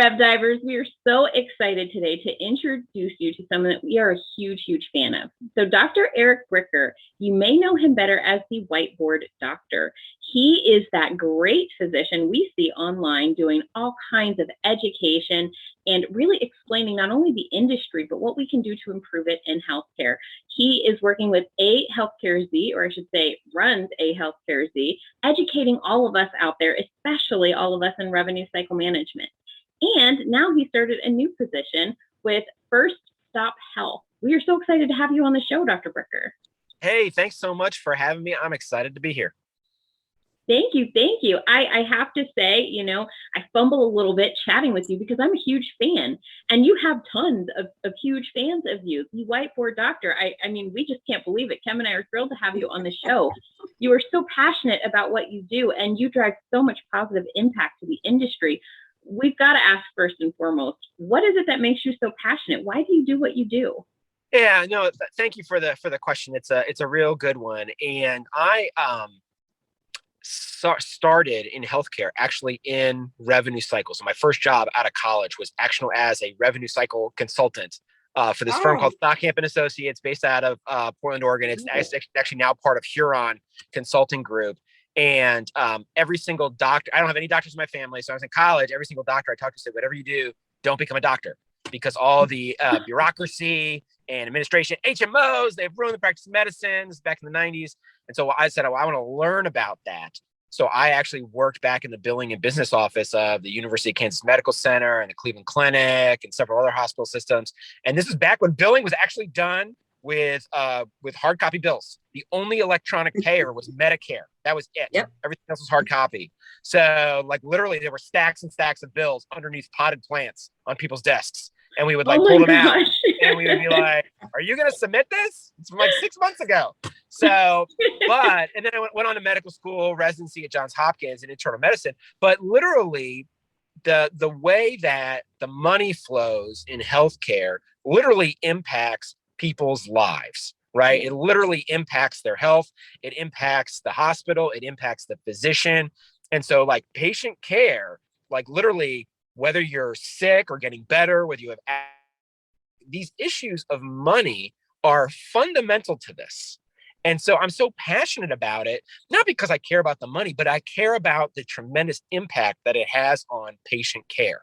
RevDivers, we are so excited today to introduce you to someone that we are a huge, huge fan of. So Dr. Eric Bricker, you may know him better as the Whiteboard Doctor. He is that great physician we see online doing all kinds of education and really explaining not only the industry, but what we can do to improve it in healthcare. He is working with AHealthcareZ, or I should say runs AHealthcareZ, educating all of us out there, especially all of us in revenue cycle management. And now he started a new position with First Stop Health. We are so excited to have you on the show, Dr. Bricker. Hey, thanks so much for having me. I'm excited to be here. Thank you. Thank you. I have to say, I fumble a little bit chatting with you because I'm a huge fan and you have tons of huge fans of you. The Whiteboard Doctor. I mean, we just can't believe it. Kim and I are thrilled to have you on the show. You are so passionate about what you do and you drive so much positive impact to the industry. We've got to ask first and foremost, what is it that makes you so passionate? Why do you do what you do? Yeah, no, thank you for the question. It's a real good one. And I started in healthcare, actually in revenue cycles. So my first job out of college was actually as a revenue cycle consultant for this firm called Stockamp and Associates, based out of Portland, Oregon. It's actually now part of Huron Consulting Group. And every single doctor, I don't have any doctors in my family. So I was in college, every single doctor I talked to said, whatever you do, don't become a doctor, because all the bureaucracy and administration, HMOs, they've ruined the practice of medicines back in the 90s. And so I said, I want to learn about that. So I actually worked back in the billing and business office of the University of Kansas Medical Center and the Cleveland Clinic and several other hospital systems. And this was back when billing was actually done with hard copy bills. The only electronic payer was Medicare. That was it. Yep. Everything else was hard copy. So like literally there were stacks and stacks of bills underneath potted plants on people's desks. And we would pull them out and we would be like, are you going to submit this? It's from like 6 months ago. So, and then I went on to medical school, residency at Johns Hopkins in internal medicine. But literally the way that the money flows in healthcare literally impacts people's lives, right? It literally impacts their health. It impacts the hospital. It impacts the physician. And so like patient care, like literally, whether you're sick or getting better, whether you have these issues of money are fundamental to this. And so I'm so passionate about it, not because I care about the money, but I care about the tremendous impact that it has on patient care.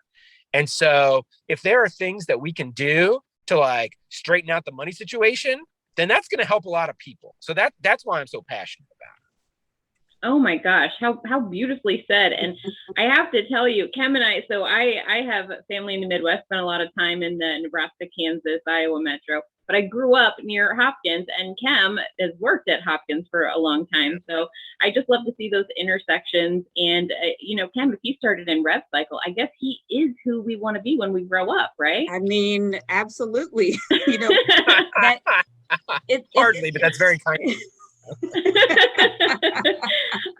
And so if there are things that we can do to like straighten out the money situation, then that's going to help a lot of people. So that's why I'm so passionate about it. Oh my gosh, how beautifully said. And I have to tell you, Kim and I have family in the Midwest, spent a lot of time in the Nebraska, Kansas, Iowa metro, but I grew up near Hopkins, and Kim has worked at Hopkins for a long time. So I just love to see those intersections. And, Kim, if you started in Rev Cycle, I guess he is who we want to be when we grow up, right? I mean, absolutely. Hardly, but that's very kind of you.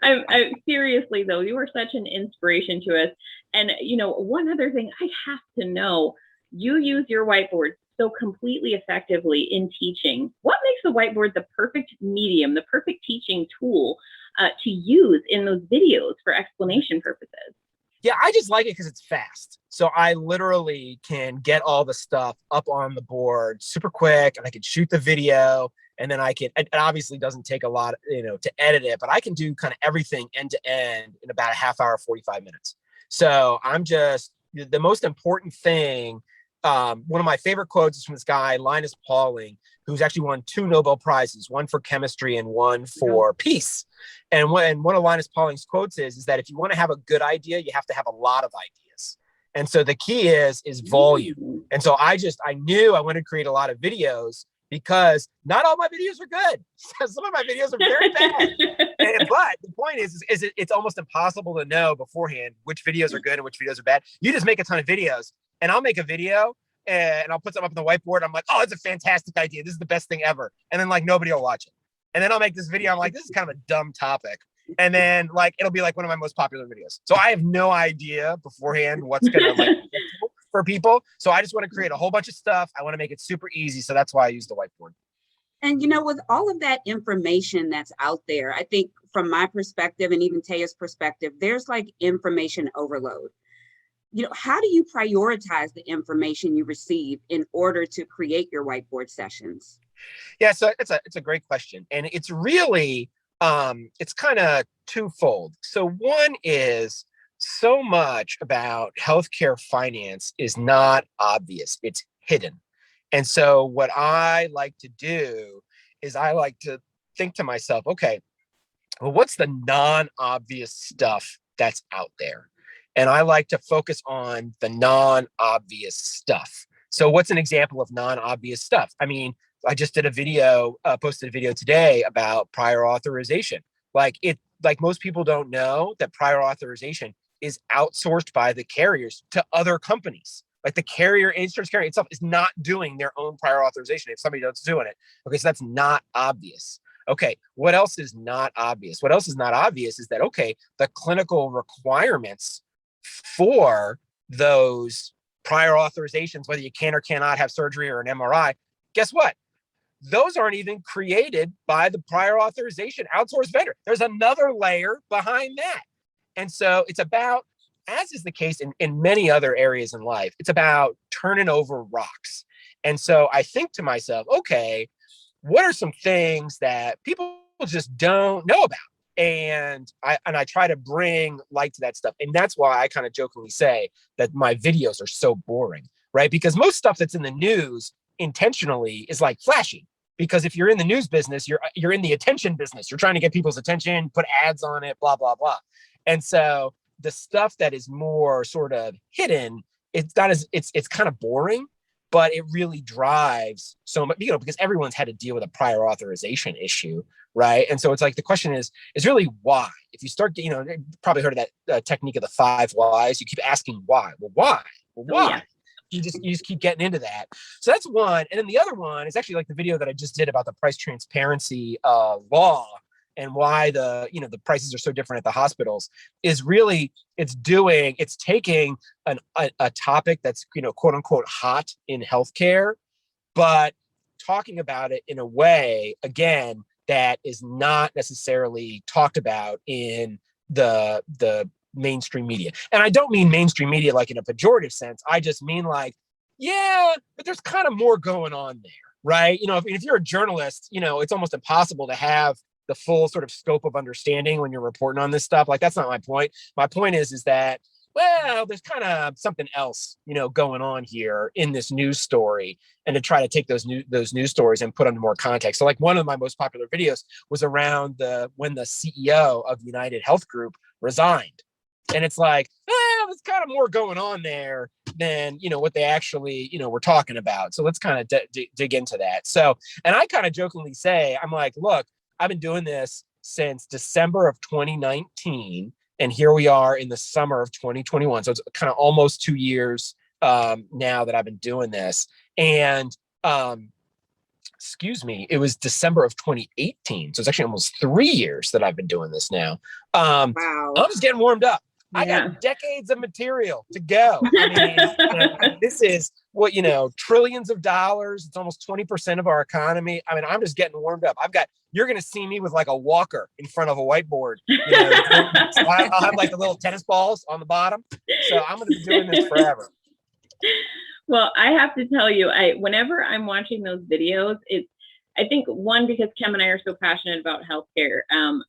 I seriously though, you are such an inspiration to us. And one other thing I have to know, you use your whiteboard so completely effectively in teaching. What makes the whiteboard the perfect medium, the perfect teaching tool to use in those videos for explanation purposes? Yeah, I just like it because it's fast. So I literally can get all the stuff up on the board super quick, and I can shoot the video. And then it obviously doesn't take a lot, to edit it, but I can do kind of everything end to end in about a half hour, 45 minutes. So the most important thing. One of my favorite quotes is from this guy, Linus Pauling, who's actually won 2 Nobel Prizes, one for chemistry and one for peace. And one of Linus Pauling's quotes is that if you want to have a good idea, you have to have a lot of ideas. And so the key is volume. And so I knew I wanted to create a lot of videos, because not all my videos are good. Some of my videos are very bad. But the point is it's almost impossible to know beforehand which videos are good and which videos are bad. You just make a ton of videos, and I'll make a video and I'll put something up on the whiteboard. I'm like, oh, it's a fantastic idea. This is the best thing ever. And then like nobody will watch it. And then I'll make this video. I'm like, this is kind of a dumb topic. And then like, it'll be like one of my most popular videos. So I have no idea beforehand what's going to for people. So I just want to create a whole bunch of stuff. I want to make it super easy. So that's why I use the whiteboard. And, with all of that information that's out there, I think from my perspective and even Taya's perspective, there's like information overload. how do you prioritize the information you receive in order to create your whiteboard sessions? Yeah, so it's a great question, and it's really it's kind of twofold. So one is, so much about healthcare finance is not obvious; it's hidden. And so what I like to do is I like to think to myself, okay, well, what's the non-obvious stuff that's out there? And I like to focus on the non-obvious stuff. So what's an example of non-obvious stuff? I mean, I just did a video, posted a video today about prior authorization. Like most people don't know that prior authorization is outsourced by the carriers to other companies. Like the insurance carrier itself is not doing their own prior authorization if somebody else is doing it. Okay, so that's not obvious. Okay, what else is not obvious? What else is not obvious is that, okay, the clinical requirements for those prior authorizations, whether you can or cannot have surgery or an MRI, guess what? Those aren't even created by the prior authorization outsourced vendor. There's another layer behind that. And so it's about, as is the case in many other areas in life, it's about turning over rocks. And so I think to myself, okay, what are some things that people just don't know about? And I try to bring light to that stuff. And that's why I kind of jokingly say that my videos are so boring, right? Because most stuff that's in the news intentionally is like flashy. Because if you're in the news business, you're in the attention business. You're trying to get people's attention, put ads on it, blah, blah, blah. And so the stuff that is more sort of hidden, it's kind of boring, but it really drives so much, because everyone's had to deal with a prior authorization issue, right? And so it's like, the question is really why. If you start, you probably heard of that technique of the 5 whys. You keep asking why. Well, why? Well, why? Oh, yeah. You just keep getting into that. So that's one. And then the other one is actually like the video that I just did about the price transparency law and why the prices are so different at the hospitals, is really, it's taking a topic that's, quote unquote hot in healthcare, but talking about it in a way, again, that is not necessarily talked about in the mainstream media. And I don't mean mainstream media like in a pejorative sense. I just mean like, yeah, but there's kind of more going on there, right? If you're a journalist, it's almost impossible to have the full sort of scope of understanding when you're reporting on this stuff. Like, that's not my point. My point is that, well, there's kind of something else, going on here in this news story, and to try to take those news stories and put them in more context. So like one of my most popular videos was around when the CEO of United Health Group resigned. And it's like, well, there's kind of more going on there than, what they actually, were talking about. So let's kind of dig into that. So, and I kind of jokingly say, I'm like, look, I've been doing this since December of 2019. And here we are in the summer of 2021. So it's kind of almost 2 years now that I've been doing this. And it was December of 2018. So it's actually almost 3 years that I've been doing this now. Wow. I'm just getting warmed up. Yeah. I got decades of material to go. I mean, this is what, trillions of dollars. It's almost 20% of our economy. I mean, I'm just getting warmed up. You're going to see me with like a walker in front of a whiteboard. So I'll have like the little tennis balls on the bottom. So I'm going to be doing this forever. Well, I have to tell you, whenever I'm watching those videos, I think, one, because Kim and I are so passionate about healthcare,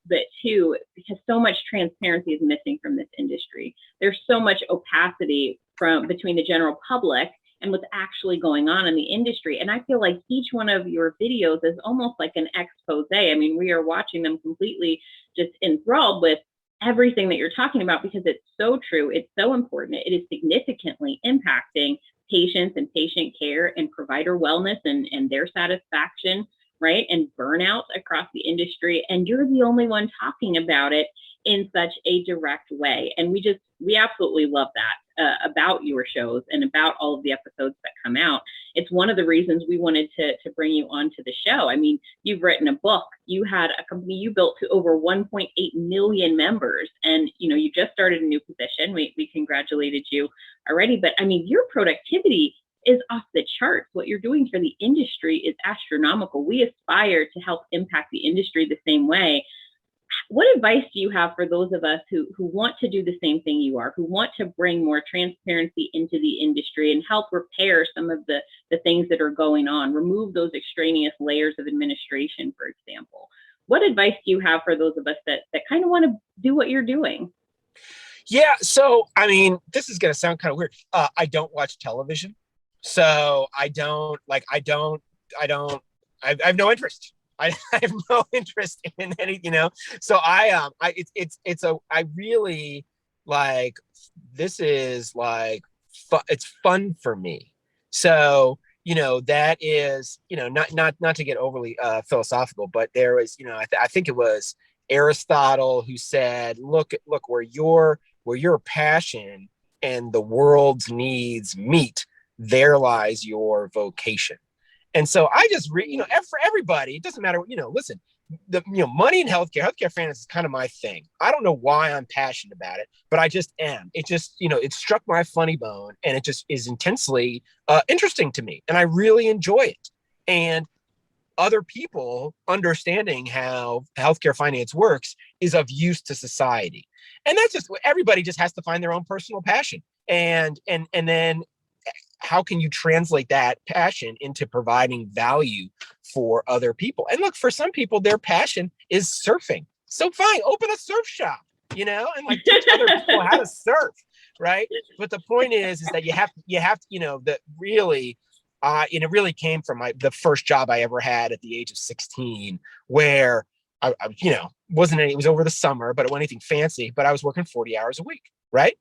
but two, because so much transparency is missing from this industry. There's so much opacity between the general public and what's actually going on in the industry. And I feel like each one of your videos is almost like an expose. I mean, we are watching them completely just enthralled with everything that you're talking about, because it's so true. It's so important. It is significantly impacting patients and patient care and provider wellness and their satisfaction, right? And burnout across the industry. And you're the only one talking about it in such a direct way. And we absolutely love that about your shows and about all of the episodes that come out. It's one of the reasons we wanted to bring you onto the show. I mean, you've written a book, you had a company you built to over 1.8 million members, and you just started a new position. We congratulated you already, but I mean, your productivity is off the charts. What you're doing for the industry is astronomical. We aspire to help impact the industry the same way. What advice do you have for those of us who want to do the same thing you are, who want to bring more transparency into the industry and help repair some of the things that are going on, remove those extraneous layers of administration, for example? What advice do you have for those of us that kind of want to do what you're doing? Yeah. So, I mean, this is going to sound kind of weird. I don't watch television. So I have no interest. I have no interest in any, so I really like, this is like, it's fun for me. So, that is, not to get overly philosophical, but there was, I think it was Aristotle who said, look, where your passion and the world's needs meet, there lies your vocation. And so I just, for everybody, it doesn't matter, listen, money in healthcare finance is kind of my thing. I don't know why I'm passionate about it, but I just am. It just, it struck my funny bone, and it just is intensely interesting to me. And I really enjoy it. And other people understanding how healthcare finance works is of use to society. And that's just, everybody just has to find their own personal passion. And then how can you translate that passion into providing value for other people? And look, for some people, their passion is surfing. So fine, open a surf shop, and like teach other people how to surf, right? But the point is that you have to, that really, and it really came from the first job I ever had at the age of 16, where I wasn't any, it was over the summer, but it wasn't anything fancy, but I was working 40 hours a week, right?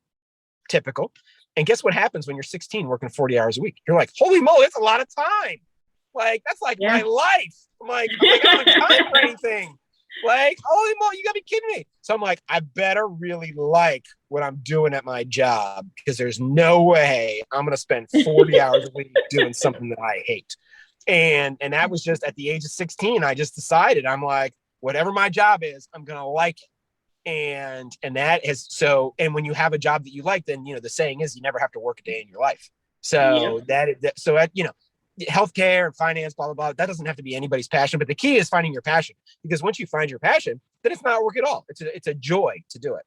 Typical. And guess what happens when you're 16 working 40 hours a week? You're like, holy moly, that's a lot of time. Like, that's like my life. I'm like, I don't have time for anything. Like, holy moly, you gotta be kidding me. So I'm like, I better really like what I'm doing at my job, because there's no way I'm gonna spend 40 hours a week doing something that I hate. And that was just at the age of 16, I just decided, I'm like, whatever my job is, I'm gonna like it. And that has, so, and when you have a job that you like, then, the saying is you never have to work a day in your life. So healthcare and finance, blah, blah, blah, that doesn't have to be anybody's passion, but the key is finding your passion, because once you find your passion, then it's not work at all. It's a joy to do it.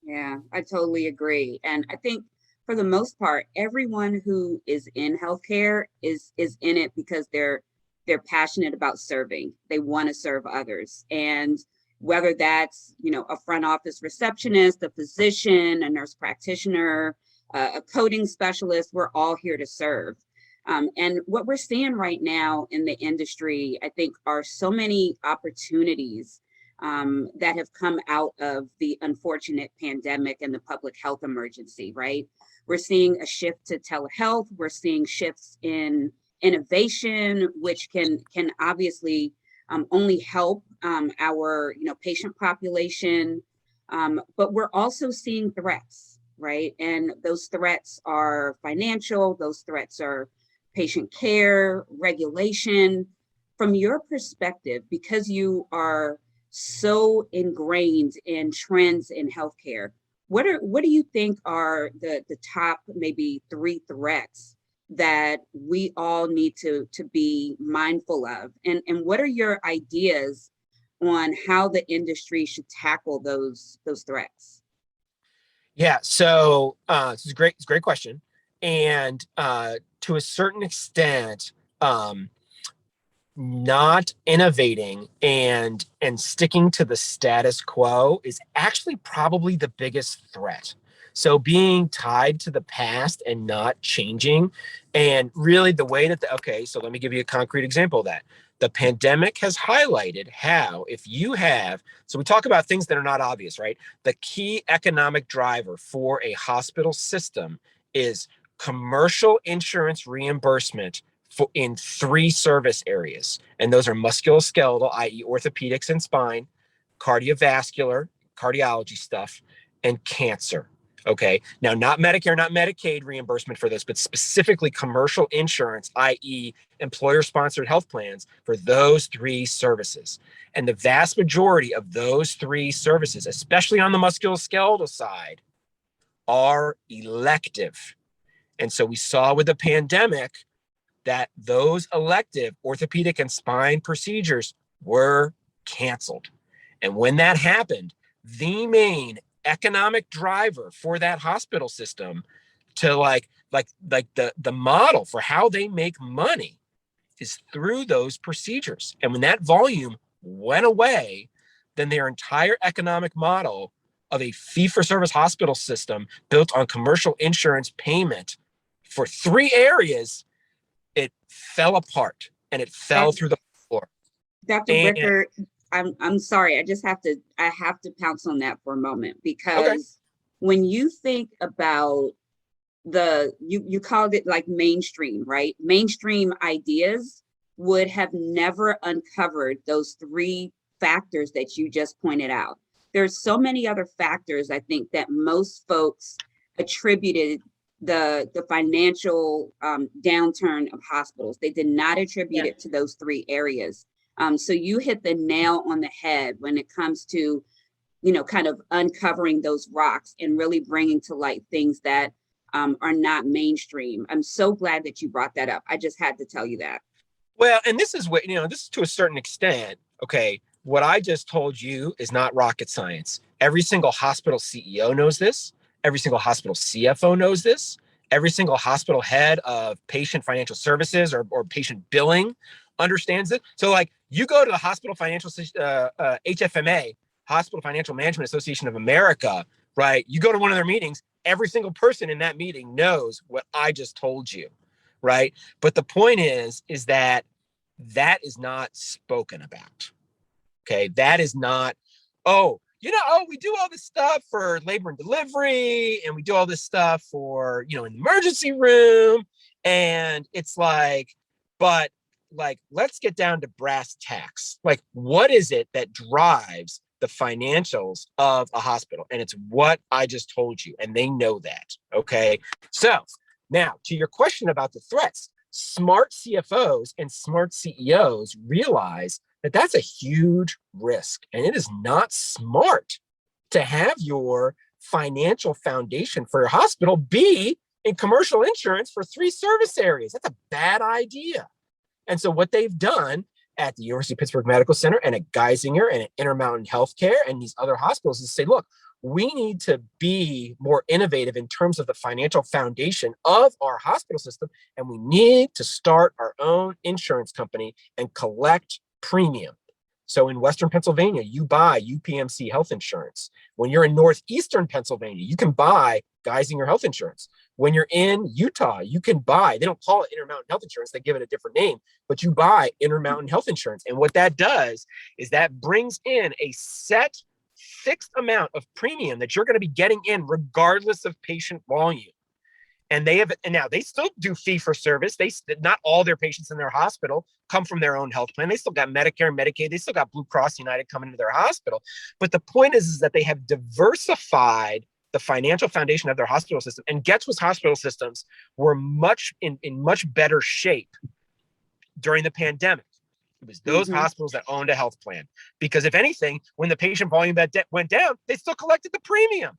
Yeah, I totally agree. And I think for the most part, everyone who is in healthcare is in it because they're passionate about serving. They want to serve others. And whether that's, a front office receptionist, a physician, a nurse practitioner, a coding specialist, we're all here to serve. And what we're seeing right now in the industry, I think, are so many opportunities that have come out of the unfortunate pandemic and the public health emergency, right? We're seeing a shift to telehealth. We're seeing shifts in innovation, which can obviously only help our patient population, but we're also seeing threats, right? And those threats are financial. Those threats are patient care, regulation. From your perspective, because you are so ingrained in trends in healthcare, what do you think are the top maybe 3 threats that we all need to be mindful of? And what are your ideas on how the industry should tackle those threats? Yeah, so it's a great question. And to a certain extent, not innovating and sticking to the status quo is actually probably the biggest threat. So being tied to the past and not changing, and really the way that so let me give you a concrete example of that. The pandemic has highlighted how, if you have, so we talk about things that are not obvious, right? The key economic driver for a hospital system is commercial insurance reimbursement in 3 service areas. And those are musculoskeletal, i.e. orthopedics and spine, cardiovascular, cardiology stuff, and cancer. Okay. Now, not Medicare, not Medicaid reimbursement for this, but specifically commercial insurance, i.e. employer-sponsored health plans for those 3 services. And the vast majority of those 3 services, especially on the musculoskeletal side, are elective. And so we saw with the pandemic that those elective orthopedic and spine procedures were canceled. And when that happened, the main economic driver for that hospital system to the model for how they make money is through those procedures. And when that volume went away, then their entire economic model of a fee-for-service hospital system built on commercial insurance payment for 3 areas, it fell apart and it fell through the floor. Dr. Bricker, I'm sorry, I have to pounce on that for a moment, because when you think about you called it like mainstream, right? Mainstream ideas would have never uncovered those 3 factors that you just pointed out. There's so many other factors, I think, that most folks attributed the financial downturn of hospitals. They did not attribute it to those 3 areas. So you hit the nail on the head when it comes to, kind of uncovering those rocks and really bringing to light things that are not mainstream. I'm so glad that you brought that up. I just had to tell you that. Well, and this is what, this is to a certain extent, okay, what I just told you is not rocket science. Every single hospital CEO knows this. Every single hospital CFO knows this. Every single hospital head of patient financial services or patient billing understands it. So like you go to the hospital financial, HFMA, Hospital Financial Management Association of America, right? You go to one of their meetings, every single person in that meeting knows what I just told you, right? But the point is that is not spoken about. Okay. That is not, we do all this stuff for labor and delivery, and we do all this stuff for, in the emergency room. And it's but let's get down to brass tacks. Like, what is it that drives the financials of a hospital? And it's what I just told you. And they know that. Okay. So now to your question about the threats, smart CFOs and smart CEOs realize that that's a huge risk. And it is not smart to have your financial foundation for your hospital be in commercial insurance for 3 service areas. That's a bad idea. And so what they've done at the University of Pittsburgh Medical Center and at Geisinger and at Intermountain Healthcare and these other hospitals is say, look, we need to be more innovative in terms of the financial foundation of our hospital system. And we need to start our own insurance company and collect premium. So in Western Pennsylvania, you buy UPMC health insurance. When you're in Northeastern Pennsylvania, you can buy Geisinger health insurance. When you're in Utah, you can buy, they don't call it Intermountain Health Insurance, they give it a different name, but you buy Intermountain Health Insurance. And what that does is that brings in a set fixed amount of premium that you're going to be getting in regardless of patient volume. And now they still do fee for service. Not all their patients in their hospital come from their own health plan. They still got Medicare, Medicaid. They still got Blue Cross United coming into their hospital. But the point is that they have diversified the financial foundation of their hospital system. And Getz hospital systems were in much better shape during the pandemic. It was those hospitals that owned a health plan. Because if anything, when the patient volume went down, they still collected the premium.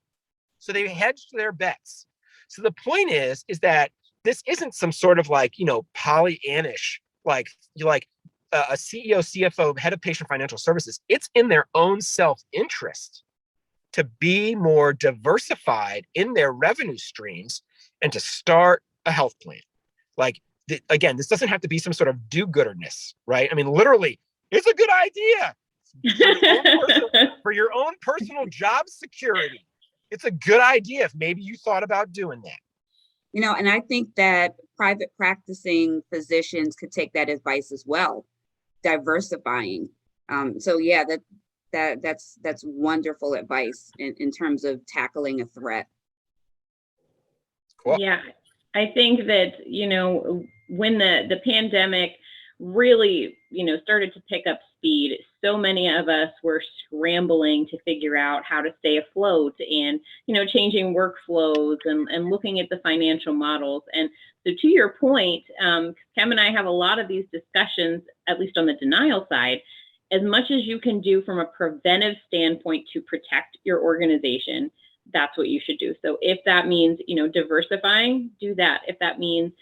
So they hedged their bets. So the point is that this isn't some sort of Pollyannish, a CEO, CFO, head of patient financial services. It's in their own self-interest to be more diversified in their revenue streams and to start a health plan. Again, this doesn't have to be some sort of do-gooderness, right? I mean, literally, it's a good idea for your own personal job security. It's a good idea if maybe you thought about doing that. And I think that private practicing physicians could take that advice as well, diversifying. So yeah, that's wonderful advice in terms of tackling a threat. Cool. Yeah, I think that, when the pandemic really, started to pick up speed, so many of us were scrambling to figure out how to stay afloat and, changing workflows and looking at the financial models. And so to your point, Kim and I have a lot of these discussions, at least on the denial side. As much as you can do from a preventive standpoint to protect your organization, that's what you should do. So if that means, diversifying, do that. If that means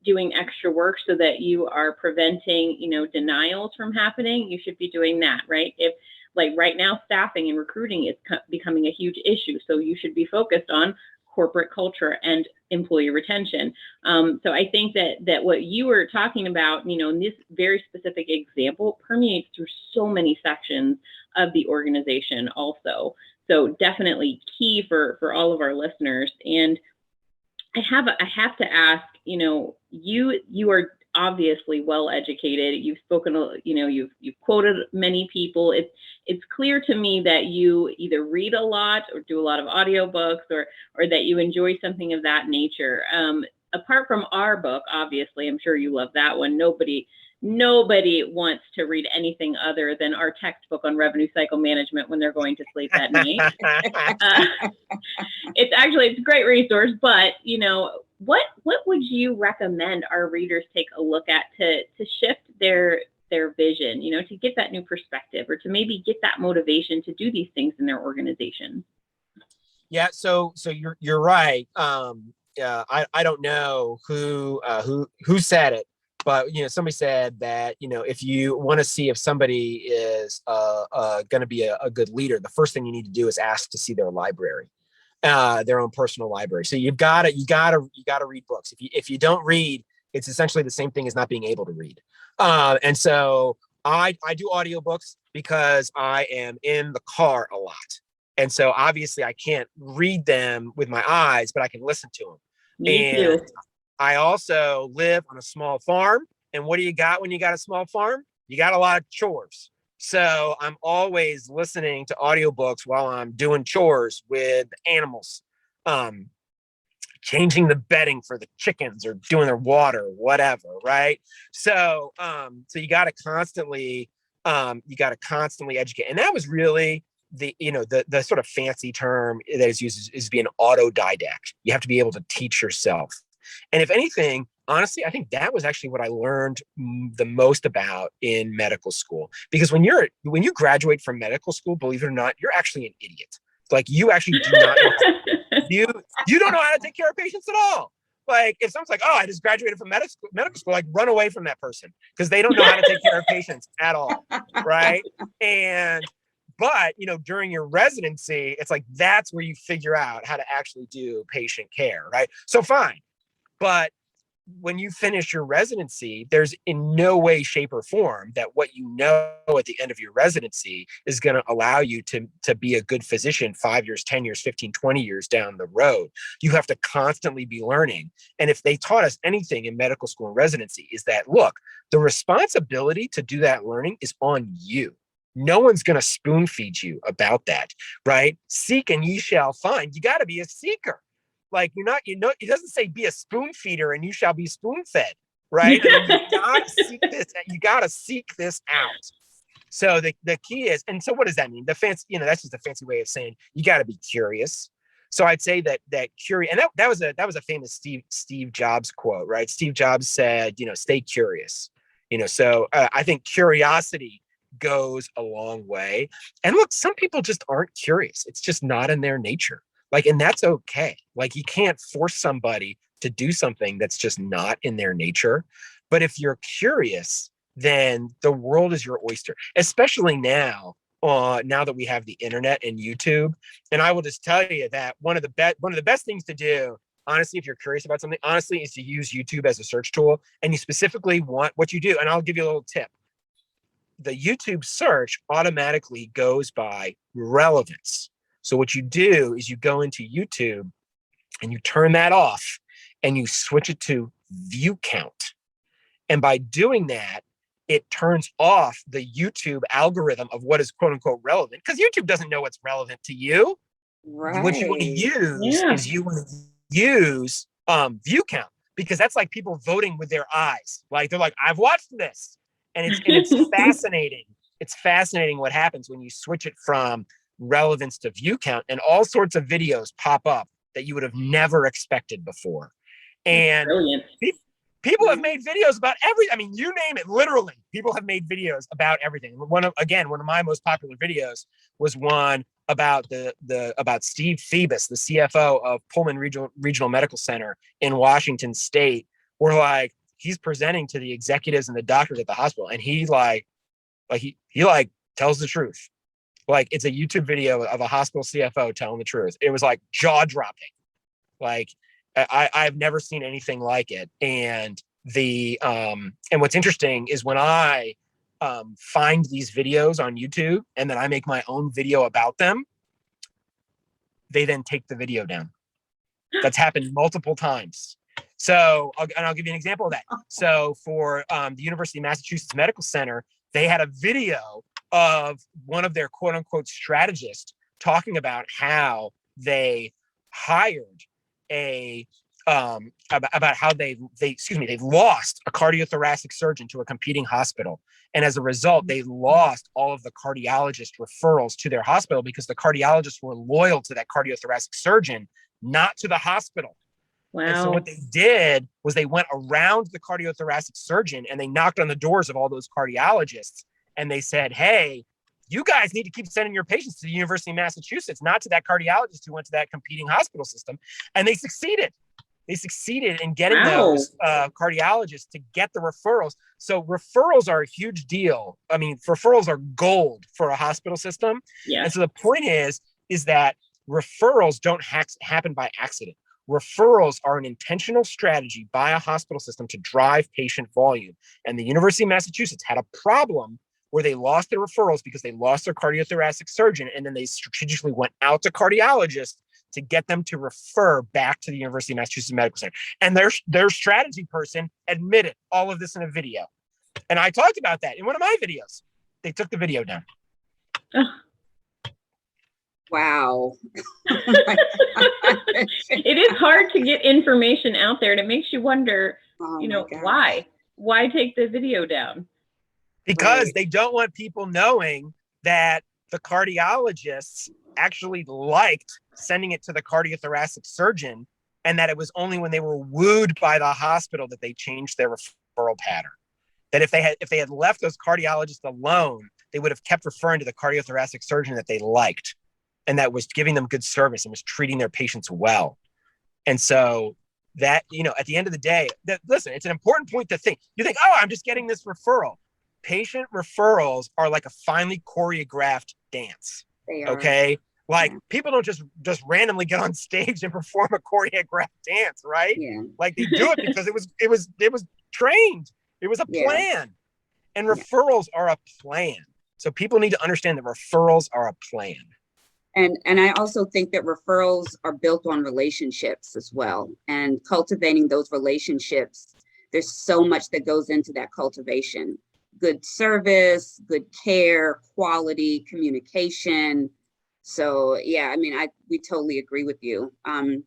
doing extra work so that you are preventing, denials from happening, you should be doing that, right? If like right now, staffing and recruiting is becoming a huge issue. So you should be focused on corporate culture and employee retention. So I think that what you were talking about, in this very specific example, permeates through so many sections of the organization also. So definitely key for all of our listeners. And I have to ask, you are obviously well educated. You've spoken, you've quoted many people. It's clear to me that you either read a lot or do a lot of audiobooks or that you enjoy something of that nature. Apart from our book, obviously, I'm sure you love that one. Nobody wants to read anything other than our textbook on revenue cycle management when they're going to sleep at night. It's a great resource, but what would you recommend our readers take a look at to shift their vision, to get that new perspective or to maybe get that motivation to do these things in their organization? Yeah, so you're right. I don't know who said it, but somebody said that if you want to see if somebody is going to be a good leader, the first thing you need to do is ask to see their library, their own personal library. So you gotta read books. If you don't read, it's essentially the same thing as not being able to read. And so I do audiobooks because I am in the car a lot. And so obviously I can't read them with my eyes, but I can listen to them. Me too. I also live on a small farm. And what do you got when you got a small farm? You got a lot of chores. So I'm always listening to audiobooks while I'm doing chores with animals, changing the bedding for the chickens or doing their water, whatever. Right. So you got to constantly educate. And that was really the sort of fancy term that is used is being autodidact. You have to be able to teach yourself. And if anything, honestly, I think that was actually what I learned the most about in medical school. Because when you graduate from medical school, believe it or not, you're actually an idiot. Like you actually do not know you don't know how to take care of patients at all. Like if someone's like, oh, I just graduated from medical school, like run away from that person because they don't know how to take care of patients at all. Right. But, during your residency, it's like, that's where you figure out how to actually do patient care, right? So fine. But when you finish your residency, there's in no way, shape, or form that what you know at the end of your residency is going to allow you to be a good physician 5 years, 10 years, 15, 20 years down the road. You have to constantly be learning. And if they taught us anything in medical school and residency is that, look, the responsibility to do that learning is on you. No one's going to spoon feed you about that, right? Seek and ye shall find. You got to be a seeker. Like it doesn't say be a spoon feeder and you shall be spoon fed, right? I mean, you got to seek this out. So the key is, and so what does that mean? The fancy, that's just a fancy way of saying you got to be curious. So I'd say that curious, and that was a famous Steve Jobs quote, right? Steve Jobs said, stay curious. So I think curiosity goes a long way. And look, some people just aren't curious. It's just not in their nature. Like, and that's okay. Like you can't force somebody to do something that's just not in their nature. But if you're curious, then the world is your oyster, especially now that we have the internet and YouTube. And I will just tell you that one of the best things to do, honestly, if you're curious about something, honestly, is to use YouTube as a search tool. And you specifically want what you do. And I'll give you a little tip. The YouTube search automatically goes by relevance. So what you do is you go into YouTube and you turn that off and you switch it to view count. And by doing that, it turns off the YouTube algorithm of what is quote unquote relevant, because YouTube doesn't know what's relevant to you. Right. What you want to use is you want to use view count, because that's like people voting with their eyes. Like they're like, I've watched this. And it's fascinating. It's fascinating what happens when you switch it from relevance to view count, and all sorts of videos pop up that you would have never expected before. And people have made videos about everything. I mean, you name it, literally. People have made videos about everything. One of my most popular videos was one about about Steve Phoebus, the CFO of Pullman Regional Medical Center in Washington State, where like he's presenting to the executives and the doctors at the hospital, and he tells the truth. Like, it's a YouTube video of a hospital CFO telling the truth. It was like jaw dropping. Like, I've never seen anything like it. And and what's interesting is when I find these videos on YouTube and then I make my own video about them, they then take the video down. That's happened multiple times. So, I'll give you an example of that. So for the University of Massachusetts Medical Center, they had a video of one of their quote unquote strategists talking about how they hired about how they lost a cardiothoracic surgeon to a competing hospital. And as a result, they lost all of the cardiologist referrals to their hospital because the cardiologists were loyal to that cardiothoracic surgeon, not to the hospital. Wow. And so what they did was they went around the cardiothoracic surgeon and they knocked on the doors of all those cardiologists. And they said, hey, you guys need to keep sending your patients to the University of Massachusetts, not to that cardiologist who went to that competing hospital system. And they succeeded. They succeeded in getting those cardiologists to get the referrals. So referrals are a huge deal. I mean, referrals are gold for a hospital system. Yeah. And so the point is that referrals don't happen by accident. Referrals are an intentional strategy by a hospital system to drive patient volume. And the University of Massachusetts had a problem where they lost their referrals because they lost their cardiothoracic surgeon. And then they strategically went out to cardiologists to get them to refer back to the University of Massachusetts Medical Center. And their strategy person admitted all of this in a video. And I talked about that in one of my videos. They took the video down. Wow. It is hard to get information out there, and it makes you wonder, why take the video down? Because they don't want people knowing that the cardiologists actually liked sending it to the cardiothoracic surgeon, and that it was only when they were wooed by the hospital that they changed their referral pattern. That if they had left those cardiologists alone, they would have kept referring to the cardiothoracic surgeon that they liked and that was giving them good service and was treating their patients well. And so that, at the end of the day, listen, it's an important point to think. You think, oh, I'm just getting this referral. Patient referrals are like a finely choreographed dance. They are. Okay. Like people don't just randomly get on stage and perform a choreographed dance, right? Yeah. Like they do it because it was trained. It was a plan. And referrals are a plan. So people need to understand that referrals are a plan. And I also think that referrals are built on relationships as well. And cultivating those relationships, there's so much that goes into that cultivation. Good service, good care, quality, communication. So yeah, I mean, we totally agree with you. I'm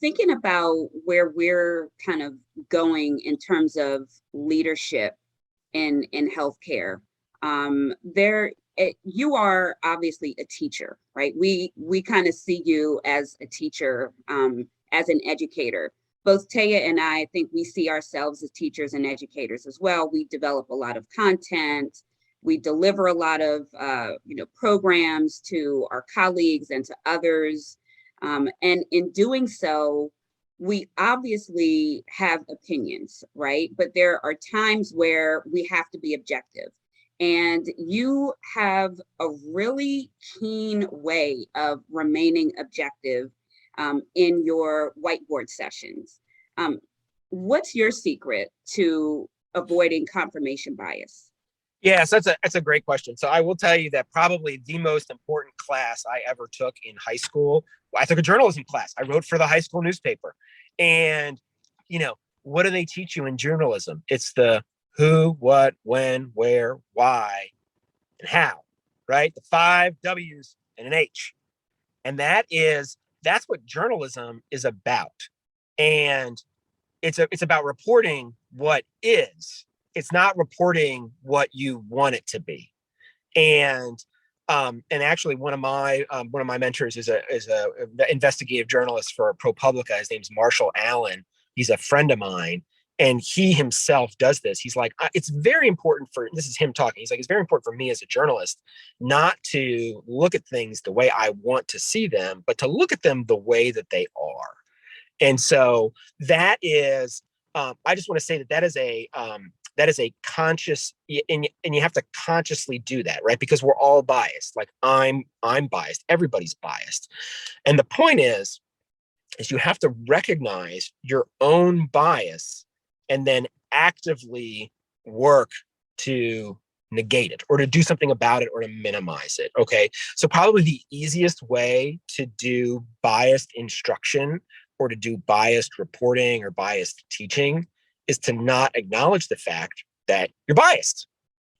thinking about where we're kind of going in terms of leadership in healthcare. You are obviously a teacher, right? We kind of see you as a teacher, as an educator. Both Taya and I think we see ourselves as teachers and educators as well. We develop a lot of content. We deliver a lot of, programs to our colleagues and to others. And in doing so, we obviously have opinions, right? But there are times where we have to be objective. And you have a really keen way of remaining objective in your whiteboard sessions. What's your secret to avoiding confirmation bias? Yes, that's a great question. So I will tell you that probably the most important class I ever took in high school, I took a journalism class. I wrote for the high school newspaper. And, what do they teach you in journalism? It's the who, what, when, where, why, and how, right? The 5 W's and an H. And that's what journalism is about. And it's about reporting what is. It's not reporting what you want it to be. And actually one of my mentors is a investigative journalist for ProPublica. His name's Marshall Allen. He's a friend of mine. And he himself does this. He's like, it's very important this is him talking. He's like, it's very important for me as a journalist not to look at things the way I want to see them, but to look at them the way that they are. And so that is, I just want to say that is a conscious, and you have to consciously do that, right? Because we're all biased. Like I'm biased. Everybody's biased. And the point is you have to recognize your own bias and then actively work to negate it or to do something about it or to minimize it. Okay. So probably the easiest way to do biased instruction or to do biased reporting or biased teaching is to not acknowledge the fact that you're biased,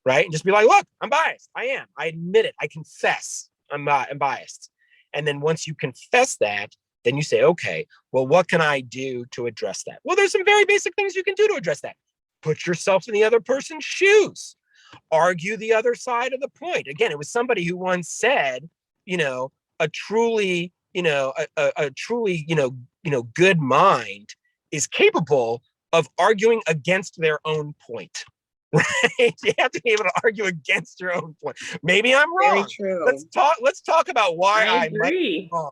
right? And just be like, look, I'm biased. I am. I admit it. I confess I'm biased. And then once you confess that, then you say, okay, well, what can I do to address that? Well, there's some very basic things you can do to address that. Put yourself in the other person's shoes. Argue the other side of the point. Again, it was somebody who once said, a truly, a truly, good mind is capable of arguing against their own point. Right? You have to be able to argue against your own point. Maybe I'm wrong. Very true. Let's talk about why I might be wrong.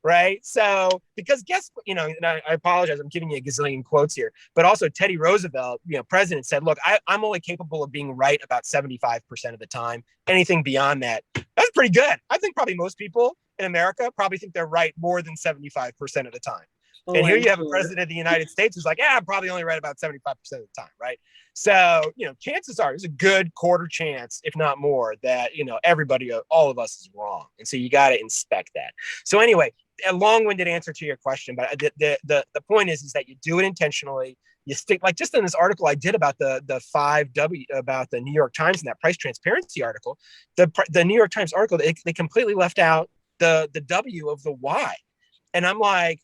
Right. So, because and I apologize, I'm giving you a gazillion quotes here, but also Teddy Roosevelt, president, said, look, I'm only capable of being right about 75% of the time. Anything beyond that, that's pretty good. I think probably most people in America probably think they're right more than 75% of the time. And here you have a president of the United States who's like, I'm probably only right about 75% of the time, right? So, chances are there's a good quarter chance, if not more, that, everybody, all of us is wrong. And so you got to inspect that. So anyway, a long-winded answer to your question, but the point is that you do it intentionally. You stick, like just in this article I did about the 5W, about the New York Times and that price transparency article, the New York Times article, they completely left out the W of the Y. And I'm like,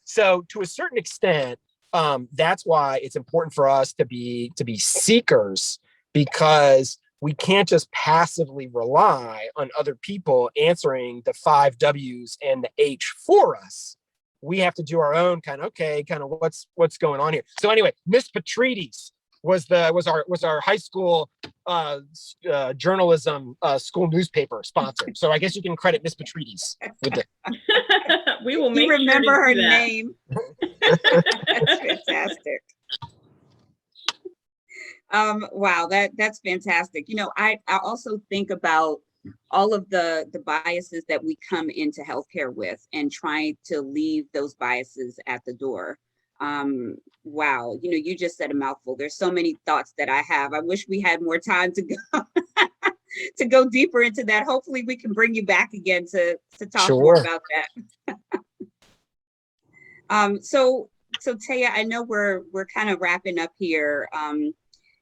so to a certain extent, that's why it's important for us to be seekers, because we can't just passively rely on other people answering the 5 W's and the H for us. We have to do our own kind of what's going on here. So anyway, Miss Petrides was our high school journalism school newspaper sponsor. So I guess you can credit Miss Petrides with it. We will make remember sure her that. name. That's fantastic. Wow, that's fantastic. I also think about all of the biases that we come into healthcare with and trying to leave those biases at the door. Wow, you just said a mouthful. There's so many thoughts that I have. I wish we had more time to go to go deeper into that. Hopefully we can bring you back again to talk more about that. So Taya, I know we're kind of wrapping up here.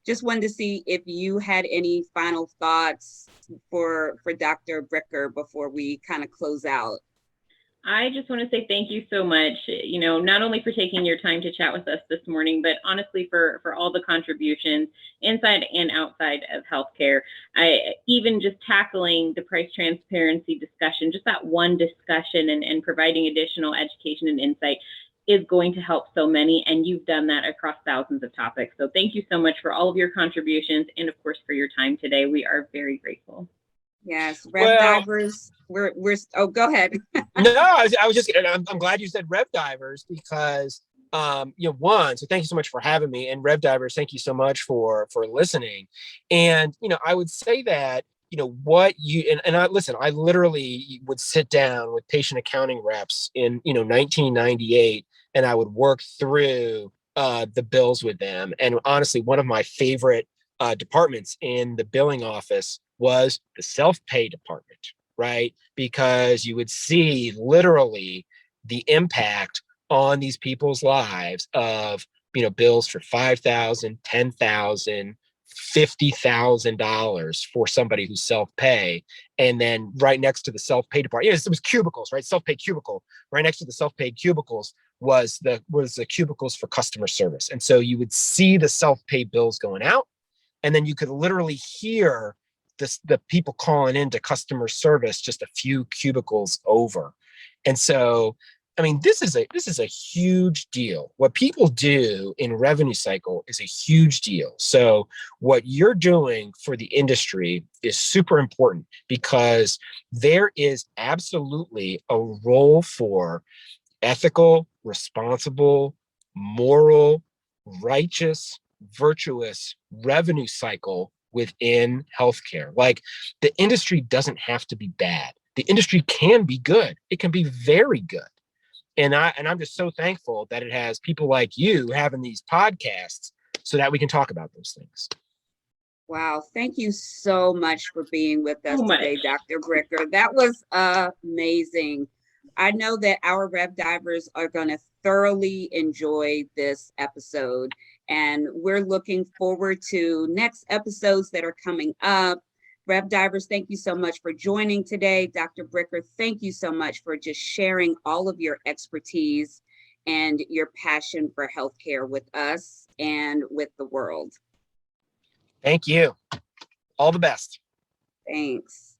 Just wanted to see if you had any final thoughts for Dr. Bricker before we kind of close out. I just want to say thank you so much, not only for taking your time to chat with us this morning, but honestly for all the contributions inside and outside of healthcare. Even just tackling the price transparency discussion, just that one discussion and providing additional education and insight is going to help so many, and you've done that across thousands of topics. So thank you so much for all of your contributions and of course for your time today. We are very grateful. Yes, RevDivers. We're go ahead. No, I was just, I'm glad you said RevDivers because, so thank you so much for having me, and RevDivers, thank you so much for listening. And, I would say that, what you, and I literally would sit down with patient accounting reps in, 1998, and I would work through the bills with them. And honestly, one of my favorite departments in the billing office was the self-pay department, right? Because you would see literally the impact on these people's lives of, bills for $5,000, $10,000, $50,000 for somebody who's self-pay. And then right next to the self-pay department, it was cubicles, right? Self-pay cubicle. Right next to the self-pay cubicles was the cubicles for customer service. And so you would see the self-pay bills going out, and then you could literally hear the people calling into customer service just a few cubicles over. And so, this is a huge deal. What people do in revenue cycle is a huge deal. So what you're doing for the industry is super important, because there is absolutely a role for ethical, responsible, moral, righteous, virtuous revenue cycle within healthcare. Like, the industry doesn't have to be bad. The industry can be good. It can be very good. And I'm just so thankful that it has people like you having these podcasts so that we can talk about those things. Wow. Thank you so much for being with us So today, much. Dr. Bricker. That was amazing. I know that our RevDivers are going to thoroughly enjoy this episode, and we're looking forward to next episodes that are coming up. RevDivers, thank you so much for joining today. Dr. Bricker, thank you so much for just sharing all of your expertise and your passion for healthcare with us and with the world. Thank you. All the best. Thanks.